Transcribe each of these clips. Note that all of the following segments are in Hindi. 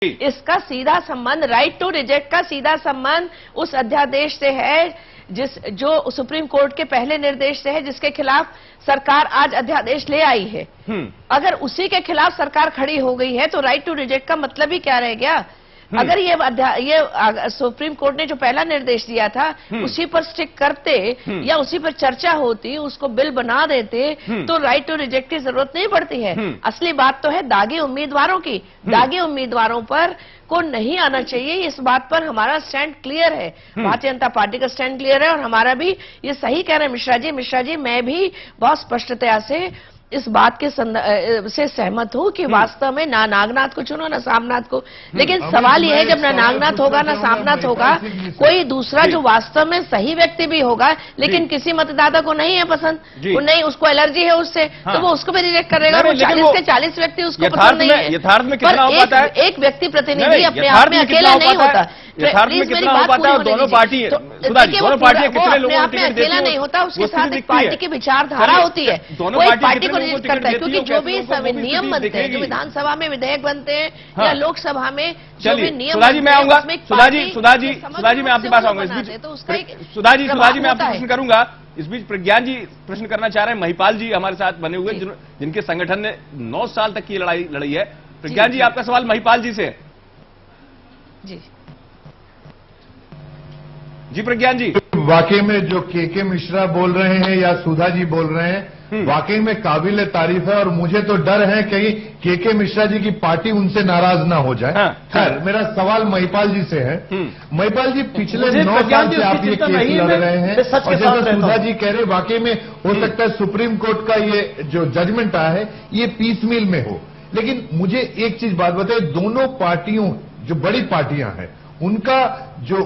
इसका सीधा संबंध, राइट टू रिजेक्ट का सीधा संबंध उस अध्यादेश से है जो सुप्रीम कोर्ट के पहले निर्देश से है, जिसके खिलाफ सरकार आज अध्यादेश ले आई है। अगर उसी के खिलाफ सरकार खड़ी हो गई है तो राइट टू रिजेक्ट का मतलब ही क्या रह गया? अगर ये सुप्रीम कोर्ट ने जो पहला निर्देश दिया था उसी पर स्टिक करते या उसी पर चर्चा होती, उसको बिल बना देते तो राइट टू रिजेक्ट की जरूरत नहीं पड़ती है। असली बात तो है दागी उम्मीदवारों की। दागी उम्मीदवारों पर को नहीं आना चाहिए। इस बात पर हमारा स्टैंड क्लियर है, भारतीय जनता पार्टी का स्टैंड क्लियर है और हमारा भी ये सही कह रहे हैं मिश्रा जी, मैं भी बहुत स्पष्टता से इस बात के से सहमत हूं कि वास्तव में ना नागनाथ को चुनो ना सामनाथ को। लेकिन सवाल यह है जब ना नागनाथ होगा ना सामनाथ होगा, कोई दूसरा जो वास्तव में सही व्यक्ति भी होगा लेकिन किसी मतदाता को नहीं है पसंद, वो नहीं, उसको एलर्जी है उससे, तो वो उसको भी रिजेक्ट करेगा। वो 40 के 40 व्यक्ति उसको पसंद नहीं है। यथार्थ में कितना हो पाता है? एक व्यक्ति प्रतिनिधि अपने आप में अकेला नहीं होता। यथार्थ में कितना हो पाता है? दोनों पार्टियां कितने लोगों को अकेला नहीं होता, उसके साथ एक पार्टी की विचारधारा होती है, वो एक पार्टी को रिजेक्ट करता है। क्योंकि जो भी नियम बनते हैं, जो विधानसभा में विधेयक बनते हैं या लोकसभा में जो भी नियम, सुधा जी मैं आऊंगा, सुधा जी मैं आपके पास आऊंगा इस बीच, सुधा जी मैं आपसे प्रश्न करूंगा। इस बीच प्रज्ञान जी प्रश्न करना चाह रहे हैं। महिपाल जी हमारे साथ बने हुए जिनके संगठन ने 9 साल तक की लड़ाई लड़ी है। प्रज्ञान जी आपका सवाल महिपाल जी से। जी प्रज्ञान जी, वाकई में जो के मिश्रा बोल रहे हैं या सुधा जी बोल रहे हैं वाकई में काबिल तारीफ है और मुझे तो डर है कहीं के मिश्रा जी की पार्टी उनसे नाराज ना हो जाए। खैर मेरा सवाल महिपाल जी से है। महिपाल जी, पिछले 9 साल से आप ये केस लड़ रहे हैं और जैसा सुधा जी कह रहे वाकई में हो सकता है सुप्रीम कोर्ट का ये जो जजमेंट आया है ये पीस मिल में हो, लेकिन मुझे एक चीज बात बताए, दोनों पार्टियों जो बड़ी पार्टियां हैं उनका जो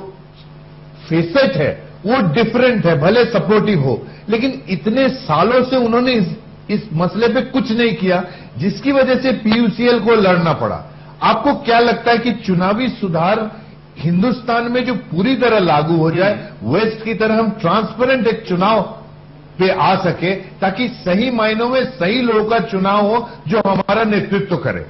फेसेट है वो डिफरेंट है, भले सपोर्टिव हो, लेकिन इतने सालों से उन्होंने इस मसले पे कुछ नहीं किया जिसकी वजह से पीयूसीएल को लड़ना पड़ा। आपको क्या लगता है कि चुनावी सुधार हिंदुस्तान में जो पूरी तरह लागू हो जाए, वेस्ट की तरह हम ट्रांसपेरेंट एक चुनाव पे आ सके ताकि सही मायनों में सही लोगों का चुनाव हो जो हमारा नेतृत्व करे?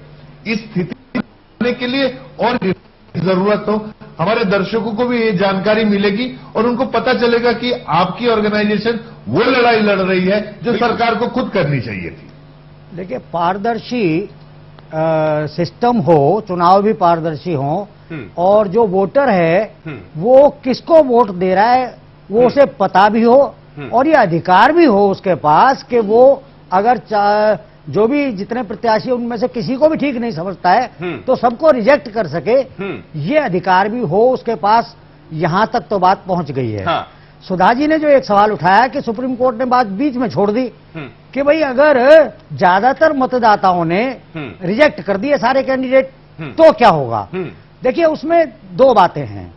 इस स्थिति में के लिए और जरूरत हो, हमारे दर्शकों को भी ये जानकारी मिलेगी और उनको पता चलेगा कि आपकी ऑर्गेनाइजेशन वो लड़ाई लड़ रही है जो सरकार को खुद करनी चाहिए थी। देखिए, पारदर्शी सिस्टम हो, चुनाव भी पारदर्शी हो और जो वोटर है वो किसको वोट दे रहा है वो उसे पता भी हो और ये अधिकार भी हो उसके पास कि वो अगर जो भी जितने प्रत्याशी उनमें से किसी को भी ठीक नहीं समझता है तो सबको रिजेक्ट कर सके, ये अधिकार भी हो उसके पास। यहां तक तो बात पहुंच गई है। सुधा जी ने जो एक सवाल उठाया कि सुप्रीम कोर्ट ने बात बीच में छोड़ दी कि भाई अगर ज्यादातर मतदाताओं ने रिजेक्ट कर दिए सारे कैंडिडेट तो क्या होगा? देखिए, उसमें 2 बातें हैं।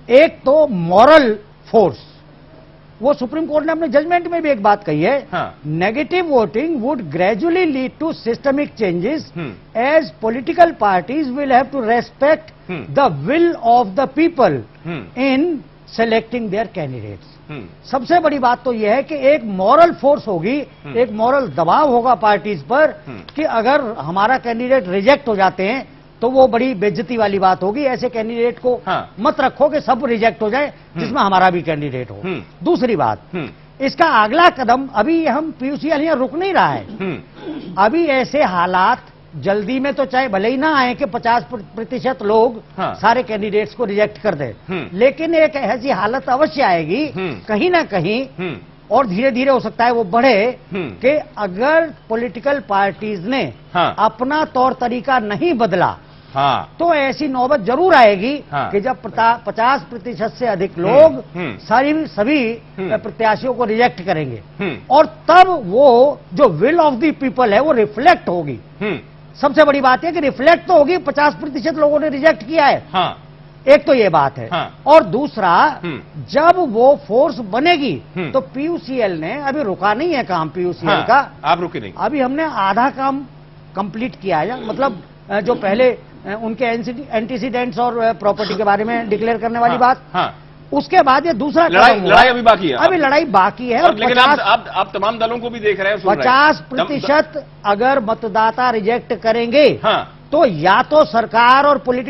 एक तो मॉरल फोर्स, वो सुप्रीम कोर्ट ने अपने जजमेंट में भी एक बात कही है, negative voting would gradually lead to systemic changes as political parties will have to respect the will of the people in selecting their candidates. सबसे बड़ी बात तो यह है कि एक मॉरल फोर्स होगी, एक मॉरल दबाव होगा पार्टीज पर कि अगर हमारा कैंडिडेट रिजेक्ट हो जाते हैं तो वो बड़ी बेइज्जती वाली बात होगी। ऐसे कैंडिडेट को मत रखो कि सब रिजेक्ट हो जाए जिसमें हमारा भी कैंडिडेट हो। दूसरी बात, इसका अगला कदम, अभी हम पीयूसीएल यहाँ रुक नहीं रहा है। अभी ऐसे हालात जल्दी में तो चाहे भले ही ना आए कि 50% लोग सारे कैंडिडेट्स को रिजेक्ट कर दे, लेकिन एक ऐसी हालत अवश्य आएगी कहीं ना कहीं और धीरे धीरे हो सकता है वो बढ़े कि अगर पॉलिटिकल पार्टीज ने अपना तौर तरीका नहीं बदला तो ऐसी नौबत जरूर आएगी कि जब 50% से अधिक लोग सभी प्रत्याशियों को रिजेक्ट करेंगे और तब वो जो विल ऑफ द पीपल है वो रिफ्लेक्ट होगी। सबसे बड़ी बात है कि रिफ्लेक्ट तो होगी, 50% लोगों ने रिजेक्ट किया है। एक तो ये बात है और दूसरा, जब वो फोर्स बनेगी तो पीयूसीएल ने अभी रुका नहीं है काम पीयूसीएल का। आप रुके नहीं, अभी हमने आधा काम कंप्लीट किया है। मतलब जो पहले उनके एंटीसीडेंट्स और प्रॉपर्टी के बारे में डिक्लेयर करने वाली बात, उसके बाद ये दूसरा लड़ाई अभी बाकी है। अभी लड़ाई बाकी है। और लेकिन आप तमाम दलों को भी देख रहे हैं, 50% अगर मतदाता रिजेक्ट करेंगे तो या तो सरकार और